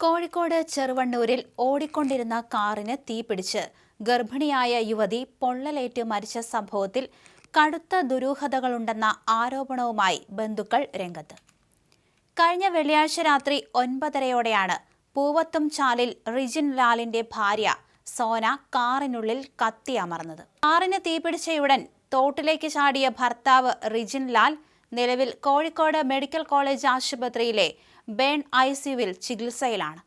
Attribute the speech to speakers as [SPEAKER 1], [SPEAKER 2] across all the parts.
[SPEAKER 1] കോഴിക്കോട് ചെറുവണ്ണൂരിൽ ഓടിക്കൊണ്ടിരുന്ന കാറിന് തീപിടിച്ച് ഗർഭിണിയായ യുവതി പൊള്ളലേറ്റ് മരിച്ച സംഭവത്തിൽ കടുത്ത ദുരൂഹതകളുണ്ടെന്ന ആരോപണവുമായി ബന്ധുക്കൾ രംഗത്ത്. കഴിഞ്ഞ വെള്ളിയാഴ്ച രാത്രി 9:30-യോടെയാണ് പൂവത്തും ചാലിൽ റിജിൻ ലാലിന്റെ ഭാര്യ സോന കാറിനുള്ളിൽ കത്തിയമർന്നത്. കാറിന് തീപിടിച്ചയുടൻ തോട്ടിലേക്ക് ചാടിയ ഭർത്താവ് റിജിൻ ലാൽ നിലവിൽ കോഴിക്കോട് മെഡിക്കൽ കോളേജ് ആശുപത്രിയിലെ ബേൺ ICUവിൽ ചികിത്സയിലാണ്.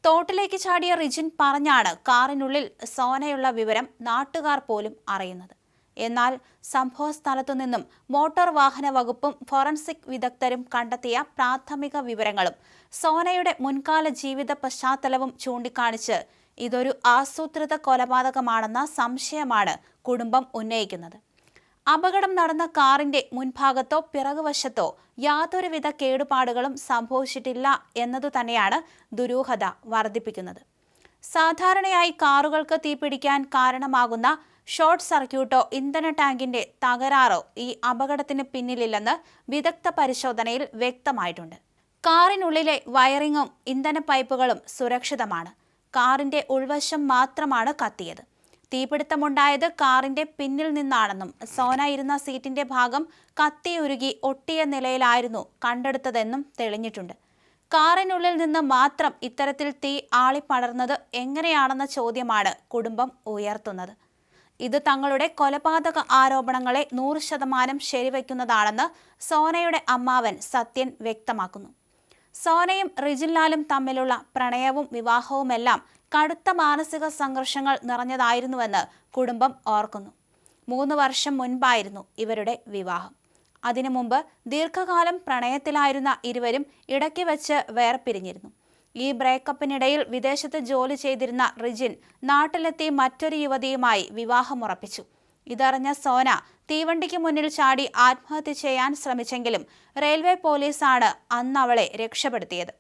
[SPEAKER 1] തോട്ടിലേക്ക് ചാടിയ റിജിൻ പറഞ്ഞാണ് കാറിനുള്ളിൽ സോനയുള്ള വിവരം നാട്ടുകാർ പോലും അറിയുന്നത്. എന്നാൽ സംഭവ സ്ഥലത്തു നിന്നും മോട്ടോർ വാഹന വകുപ്പും ഫോറൻസിക് വിദഗ്ധരും കണ്ടെത്തിയ പ്രാഥമിക വിവരങ്ങളും സോനയുടെ മുൻകാല ജീവിത പശ്ചാത്തലവും ചൂണ്ടിക്കാണിച്ച് ഇതൊരു ആസൂത്രിത കൊലപാതകമാണെന്ന സംശയമാണ് കുടുംബം ഉന്നയിക്കുന്നത്. അപകടം നടന്ന കാറിന്റെ മുൻഭാഗത്തോ പിറകുവശത്തോ യാതൊരുവിധ കേടുപാടുകളും സംഭവിച്ചിട്ടില്ല എന്നതു തന്നെയാണ് ദുരൂഹത വർദ്ധിപ്പിക്കുന്നത്. സാധാരണയായി കാറുകൾക്ക് തീപിടിക്കാൻ കാരണമാകുന്ന ഷോർട്ട് സർക്യൂട്ടോ ഇന്ധന ടാങ്കിന്റെ തകരാറോ ഈ അപകടത്തിന് പിന്നിലില്ലെന്ന് വിദഗ്ധ പരിശോധനയിൽ വ്യക്തമായിട്ടുണ്ട്. കാറിനുള്ളിലെ വയറിങ്ങും ഇന്ധന പൈപ്പുകളും സുരക്ഷിതമാണ്. കാറിന്റെ ഉൾവശം മാത്രമാണ് കത്തിയത്. തീപിടുത്തമുണ്ടായത് കാറിന്റെ പിന്നിൽ നിന്നാണെന്നും സോന ഇരുന്ന സീറ്റിന്റെ ഭാഗം കത്തിയുരുകി ഒട്ടിയ നിലയിലായിരുന്നു കണ്ടെടുത്തതെന്നും തെളിഞ്ഞിട്ടുണ്ട്. കാറിനുള്ളിൽ നിന്ന് മാത്രം ഇത്തരത്തിൽ തീ ആളിപ്പടർന്നത് എങ്ങനെയാണെന്ന ചോദ്യമാണ് കുടുംബം ഉയർത്തുന്നത്. ഇത് തങ്ങളുടെ കൊലപാതക ആരോപണങ്ങളെ 100% ശരിവയ്ക്കുന്നതാണെന്ന് സോനയുടെ അമ്മാവൻ സത്യൻ വ്യക്തമാക്കുന്നു. സോനയും റിജിൻ ലാലും തമ്മിലുള്ള പ്രണയവും വിവാഹവുമെല്ലാം കടുത്ത മാനസിക സംഘർഷങ്ങൾ നിറഞ്ഞതായിരുന്നുവെന്ന് കുടുംബം ഓർക്കുന്നു. 3 വർഷം മുൻപായിരുന്നു ഇവരുടെ വിവാഹം. അതിനു മുമ്പ് ദീർഘകാലം പ്രണയത്തിലായിരുന്ന ഇരുവരും ഇടയ്ക്ക് വെച്ച് വേർപിരിഞ്ഞിരുന്നു. ഈ ബ്രേക്കപ്പിനിടയിൽ വിദേശത്ത് ജോലി ചെയ്തിരുന്ന റിജിൻ നാട്ടിലെത്തി മറ്റൊരു യുവതിയുമായി വിവാഹമുറപ്പിച്ചു. ഇതറിഞ്ഞ സോന തീവണ്ടിക്ക് മുന്നിൽ ചാടി ആത്മഹത്യ ചെയ്യാൻ ശ്രമിച്ചെങ്കിലും റെയിൽവേ പോലീസാണ് അന്ന് അവളെ രക്ഷപ്പെടുത്തിയത്.